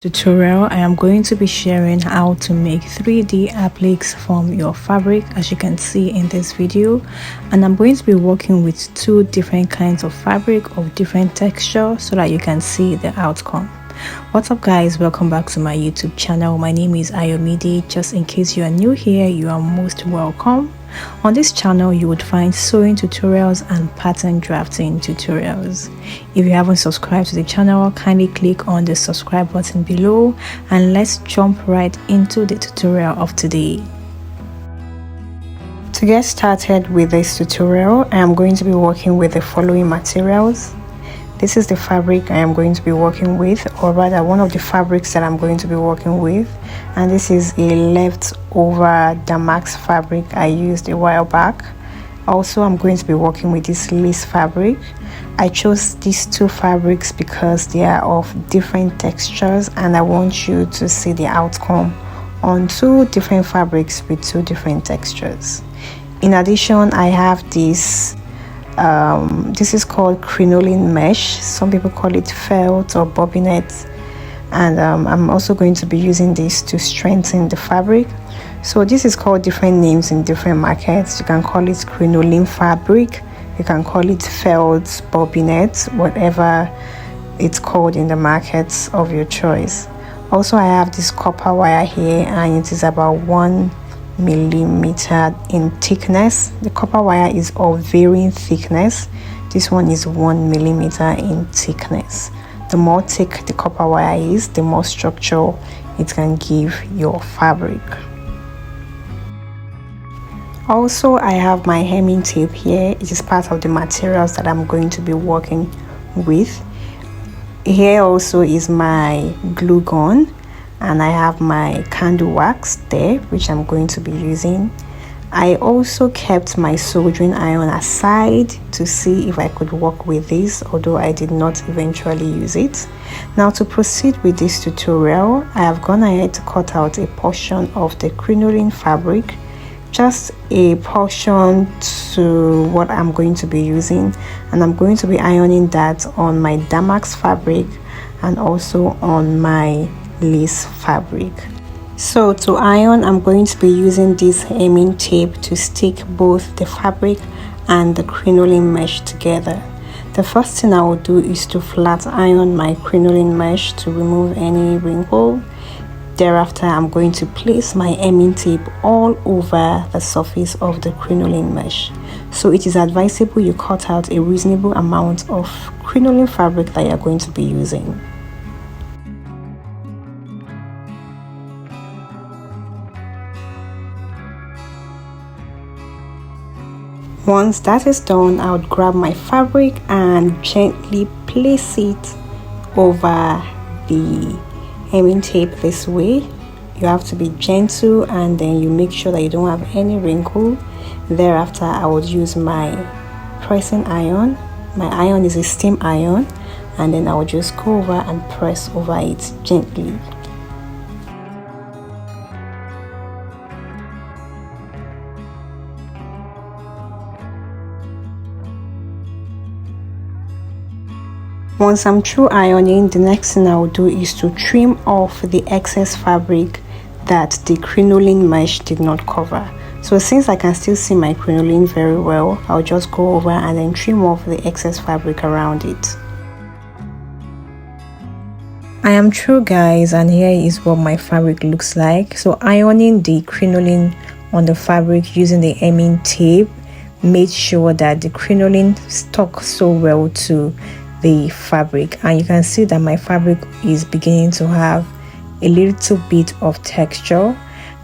Tutorial. I am going to be sharing how to make 3D appliques from your fabric, as you can see in this video, and I'm going to be working with two different kinds of fabric of different texture so that you can see the outcome. What's up guys, welcome back to my YouTube channel. My name is Ayomide. Just in case you are new here, you are most welcome. On this channel you would find sewing tutorials and pattern drafting tutorials. If you haven't subscribed to the channel, kindly click on the subscribe button below and let's jump right into the tutorial of today. To get started with this tutorial, I am going to be working with the following materials. This is the fabric I am going to be working with, or rather one of the fabrics that I'm going to be working with, and this is a leftover damask fabric I used a while back. Also, I'm going to be working with this lace fabric. I chose these two fabrics because they are of different textures and I want you to see the outcome on two different fabrics with two different textures. In addition, I have this is called crinoline mesh. Some people call it felt or bobbinet, and I'm also going to be using this to strengthen the fabric. So this is called different names in different markets. You can call it crinoline fabric, you can call it felt, bobbinet, whatever it's called in the markets of your choice. Also, I have this copper wire here and it is about 1 millimeter in thickness. The copper wire is of varying thickness. This one is 1 millimeter in thickness. The more thick the copper wire is, the more structure it can give your fabric. Also, I have my hemming tape here. It is part of the materials that I'm going to be working with. Here also is my glue gun, and I have my candle wax there, which I'm going to be using. I also kept my soldering iron aside to see if I could work with this, although I did not eventually use it. Now, to proceed with this tutorial, I have gone ahead to cut out a portion of the crinoline fabric, just a portion to what I'm going to be using, and I'm going to be ironing that on my damask fabric and also on my lace fabric. So to iron, I'm going to be using this hemming tape to stick both the fabric and the crinoline mesh together. The first thing I will do is to flat iron my crinoline mesh to remove any wrinkle. Thereafter, I'm going to place my hemming tape all over the surface of the crinoline mesh. So it is advisable you cut out a reasonable amount of crinoline fabric that you are going to be using. Once that is done, I would grab my fabric and gently place it over the hemming tape this way. You have to be gentle and then you make sure that you don't have any wrinkle. Thereafter, I would use my pressing iron. My iron is a steam iron, and then I will just go over and press over it gently. Once I'm through ironing, the next thing I will do is to trim off the excess fabric that the crinoline mesh did not cover. So since I can still see my crinoline very well, I'll just go over and then trim off the excess fabric around it. I am through guys, and here is what my fabric looks like. So ironing the crinoline on the fabric using the hemming tape made sure that the crinoline stuck so well to the fabric, and you can see that my fabric is beginning to have a little bit of texture.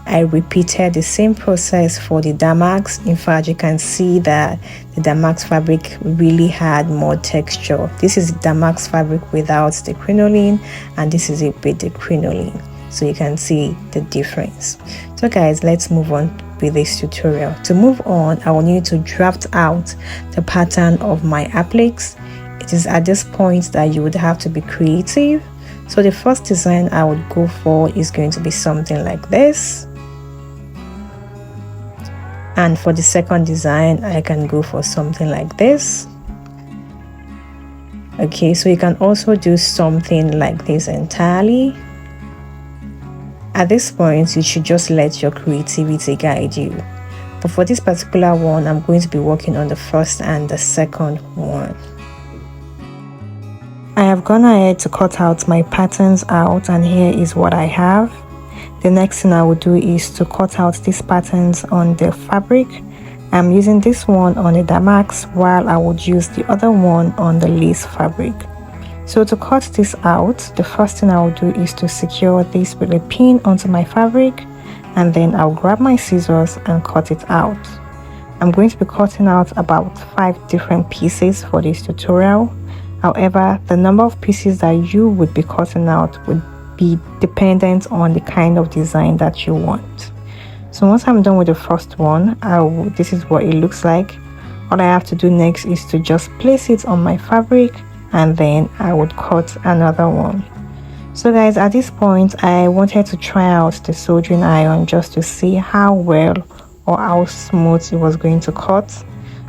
I repeated the same process for the damask. In fact, you can see that the damask fabric really had more texture. This is the damask fabric without the crinoline, and this is it with the crinoline, so you can see the difference. So guys, let's move on with this tutorial. To move on, I will need to draft out the pattern of my appliques. It is at this point that you would have to be creative. So the first design I would go for is going to be something like this, and for the second design I can go for something like this. Okay, so you can also do something like this entirely. At this point, you should just let your creativity guide you. But for this particular one, I'm going to be working on the first and the second one. I have gone ahead to cut out my patterns out, and here is what I have. The next thing I will do is to cut out these patterns on the fabric. I'm using this one on the damask, while I would use the other one on the lace fabric. So to cut this out, the first thing I will do is to secure this with a pin onto my fabric, and then I'll grab my scissors and cut it out. I'm going to be cutting out about 5 different pieces for this tutorial. However, the number of pieces that you would be cutting out would be dependent on the kind of design that you want. So once I'm done with the first one, this is what it looks like. All I have to do next is to just place it on my fabric, and then I would cut another one. So guys, at this point I wanted to try out the soldering iron just to see how well or how smooth it was going to cut.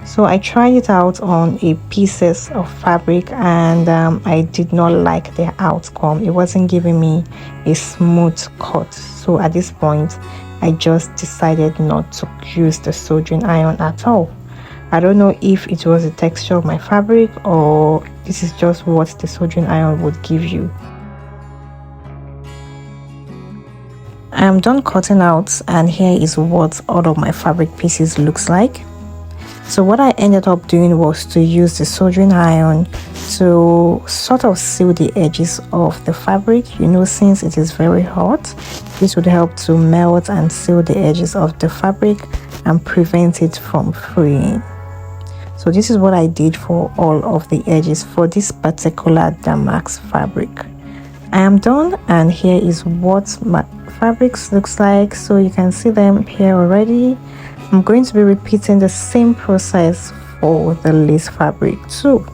So I tried it out on a pieces of fabric, and I did not like the outcome. It wasn't giving me a smooth cut. So at this point I just decided not to use the soldering iron at all. I don't know if it was the texture of my fabric, or this is just what the soldering iron would give you. I am done cutting out, and here is what all of my fabric pieces looks like. So what I ended up doing was to use the soldering iron to sort of seal the edges of the fabric. You know, since it is very hot, this would help to melt and seal the edges of the fabric and prevent it from freeing. So this is what I did for all of the edges for this particular damask fabric. I am done, and here is what my fabrics looks like. So you can see them here already. I'm going to be repeating the same process for the lace fabric too.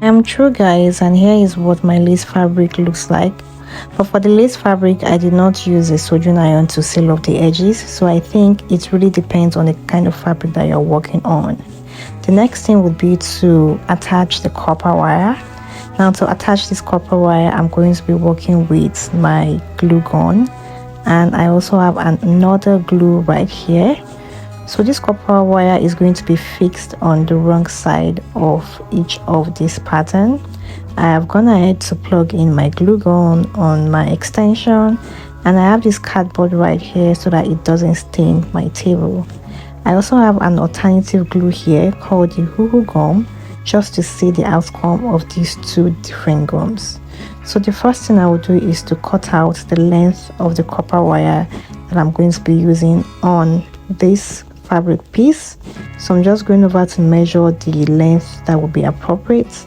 I'm through guys, and here is what my lace fabric looks like. But for the lace fabric, I did not use a soldering iron to seal off the edges, so I think it really depends on the kind of fabric that you're working on. The next thing would be to attach the copper wire. Now to attach this copper wire, I'm going to be working with my glue gun, and I also have another glue right here. So this copper wire is going to be fixed on the wrong side of each of this pattern. I have gone ahead to plug in my glue gun on my extension, and I have this cardboard right here so that it doesn't stain my table. I also have an alternative glue here called the hoo-hoo gum, just to see the outcome of these two different gums. So the first thing I will do is to cut out the length of the copper wire that I'm going to be using on this fabric piece. So I'm just going over to measure the length that will be appropriate,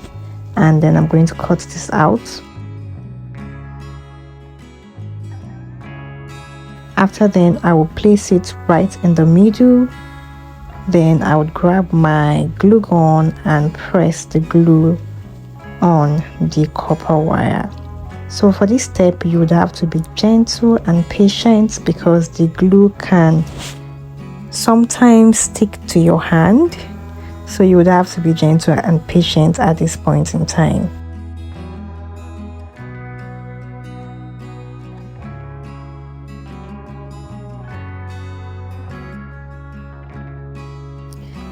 and then I'm going to cut this out. After then, I will place it right in the middle. Then I would grab my glue gun and press the glue on the copper wire. So for this step, you would have to be gentle and patient, because the glue can sometimes stick to your hand. So you would have to be gentle and patient at this point in time.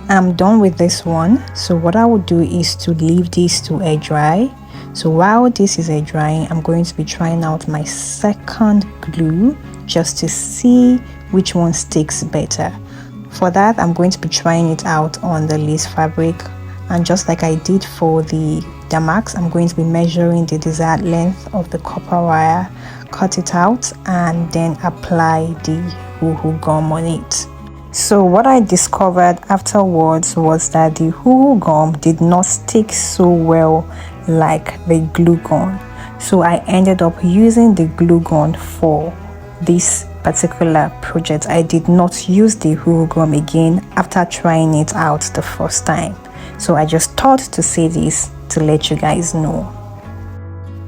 I'm done with this one. So what I will do is to leave this to air dry. So while this is air drying, I'm going to be trying out my second glue just to see which one sticks better. For that, I'm going to be trying it out on the lace fabric, and just like I did for the damask, I'm going to be measuring the desired length of the copper wire, cut it out, and then apply the hoo-hoo gum on it. So what I discovered afterwards was that the hoo-hoo gum did not stick so well like the glue gun. So I ended up using the glue gun for this particular project. I did not use the hoo-hoo gum again after trying it out the first time. So I just thought to say this to let you guys know.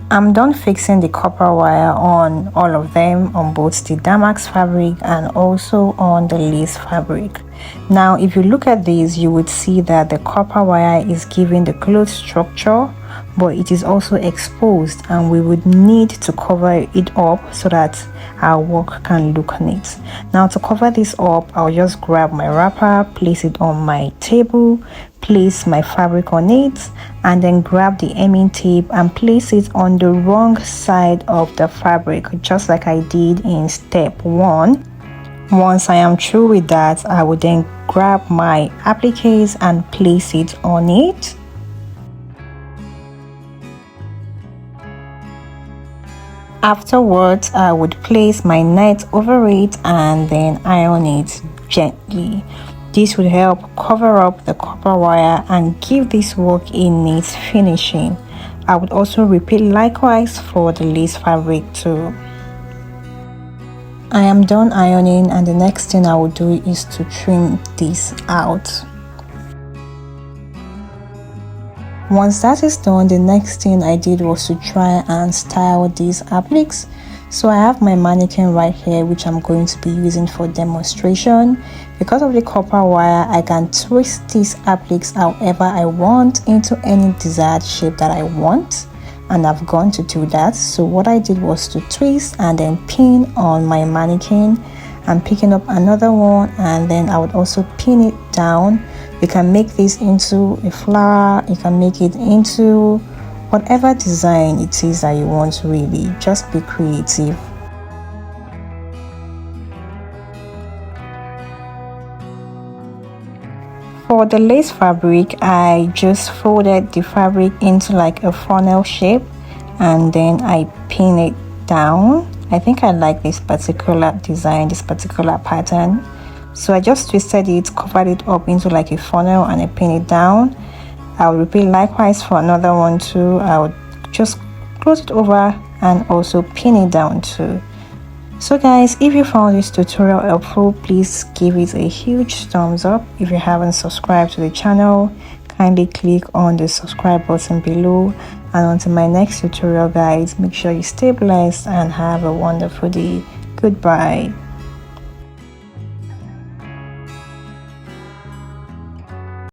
I'm done fixing the copper wire on all of them, on both the damask fabric and also on the lace fabric. Now if you look at these, you would see that the copper wire is giving the cloth structure, but it is also exposed, and we would need to cover it up so that our work can look neat. Now to cover this up, I'll just grab my wrapper, place it on my table, place my fabric on it, and then grab the hemming tape and place it on the wrong side of the fabric, just like I did in step 1. Once I am through with that, I will then grab my appliques and place it on it. Afterwards, I would place my net over it and then iron it gently. This would help cover up the copper wire and give this work a neat finishing. I would also repeat likewise for the lace fabric too. I am done ironing, and the next thing I will do is to trim this out. Once that is done, the next thing I did was to try and style these appliques. So I have my mannequin right here, which I'm going to be using for demonstration. Because of the copper wire, I can twist these appliques however I want into any desired shape that I want, and I've gone to do that. So what I did was to twist and then pin on my mannequin. I'm picking up another one, and then I would also pin it down. You can make this into a flower, you can make it into whatever design it is that you want, really. Just be creative. For the lace fabric, I just folded the fabric into like a funnel shape, and then I pin it down. I think I like this particular design, this particular pattern. So I just twisted it, covered it up into like a funnel, and I pin it down. I'll repeat likewise for another one too. I would just close it over and also pin it down too. So guys, if you found this tutorial helpful, please give it a huge thumbs up. If you haven't subscribed to the channel, kindly click on the subscribe button below. And until my next tutorial guys, make sure you stay blessed and have a wonderful day. Goodbye.